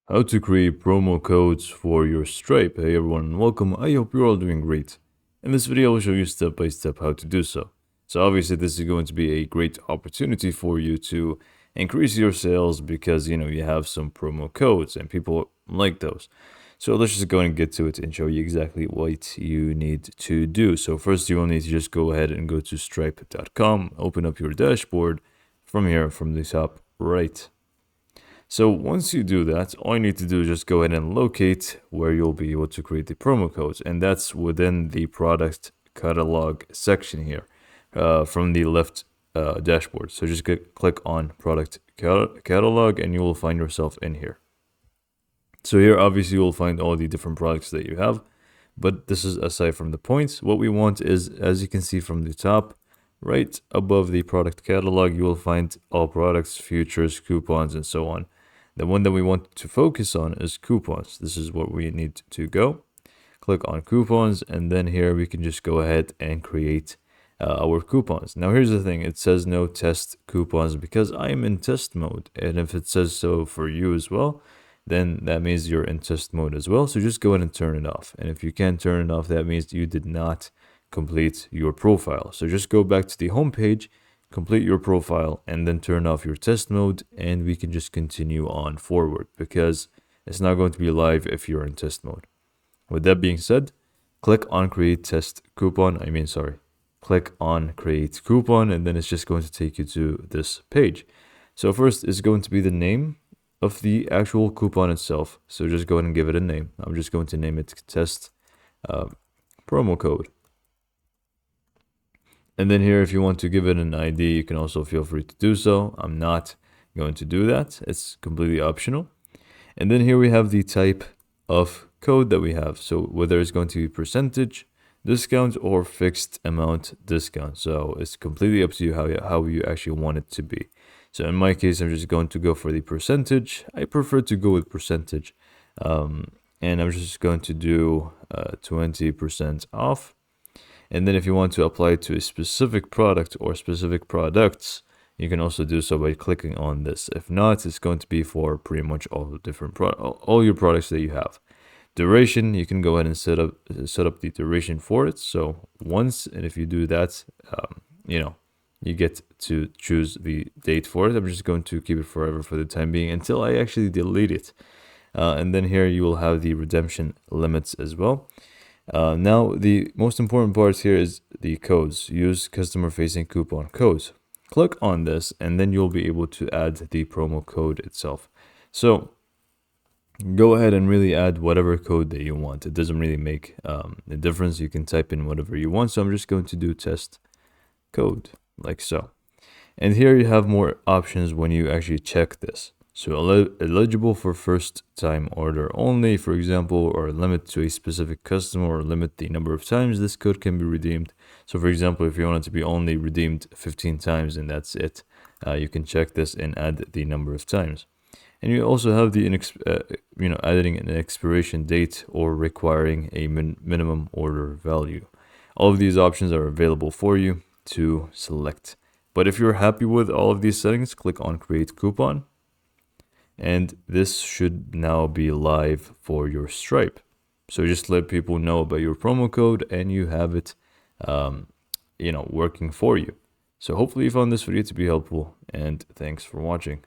How to create promo codes for your Stripe. Hey everyone, welcome. I hope you're all doing great. In this video, I'll show you step by step how to do so. So obviously this is going to be a great opportunity for you to increase your sales because you have some promo codes and people like those. So let's just go and get to it and show you exactly what you need to do. So first you will need to just go ahead and go to stripe.com, open up your dashboard from here from the top right. So once you do that, all you need to do is just go ahead and locate where you'll be able to create the promo codes. And that's within the product catalog section here from the left dashboard. So just click on product catalog and you will find yourself in here. So here, obviously, you will find all the different products that you have. But this is aside from the points. What we want is, as you can see from the top, right above the product catalog, you will find all products, futures, coupons, and so on. The one that we want to focus on is coupons. This is what we need to go. Click on coupons, and then here we can just go ahead and create our coupons. Now here's the thing, it says no test coupons because I'm in test mode. And if it says so for you as well, then that means you're in test mode as well. So just go ahead and turn it off. And if you can't turn it off, that means you did not complete your profile. So just go back to the home page, complete your profile, and then turn off your test mode, and we can just continue on forward because it's not going to be live if you're in test mode. With that being said, click on create test coupon. Click on create coupon, and then it's just going to take you to this page. So first is going to be the name of the actual coupon itself. So just go ahead and give it a name. I'm just going to name it test promo code. And then here, if you want to give it an ID, you can also feel free to do so. I'm not going to do that. It's completely optional. And then here we have the type of code that we have. So whether it's going to be percentage discount or fixed amount discount. So it's completely up to you how you actually want it to be. So in my case, I'm just going to go for the percentage. I prefer to go with percentage. And I'm just going to do 20% off. And then if you want to apply it to a specific product or specific products, you can also do so by clicking on this. If not, it's going to be for pretty much all the different all your products that you have. Duration, you can go ahead and set up the duration for it. So once, and if you do that, you get to choose the date for it. I'm just going to keep it forever for the time being until I actually delete it. And then here you will have the redemption limits as well. Now, the most important part here is the codes. Use customer-facing coupon codes. Click on this, and then you'll be able to add the promo code itself. So go ahead and really add whatever code that you want. It doesn't really make a difference. You can type in whatever you want. So I'm just going to do test code, like so. And here you have more options when you actually check this. So eligible for first time order only, for example, or limit to a specific customer, or limit the number of times this code can be redeemed. So for example, if you want it to be only redeemed 15 times and that's it, you can check this and add the number of times. And you also have the adding an expiration date or requiring a minimum order value. All of these options are available for you to select. But if you're happy with all of these settings, click on create coupon. And this should now be live for your Stripe. So just let people know about your promo code and you have it, working for you. So hopefully you found this video to be helpful, and thanks for watching.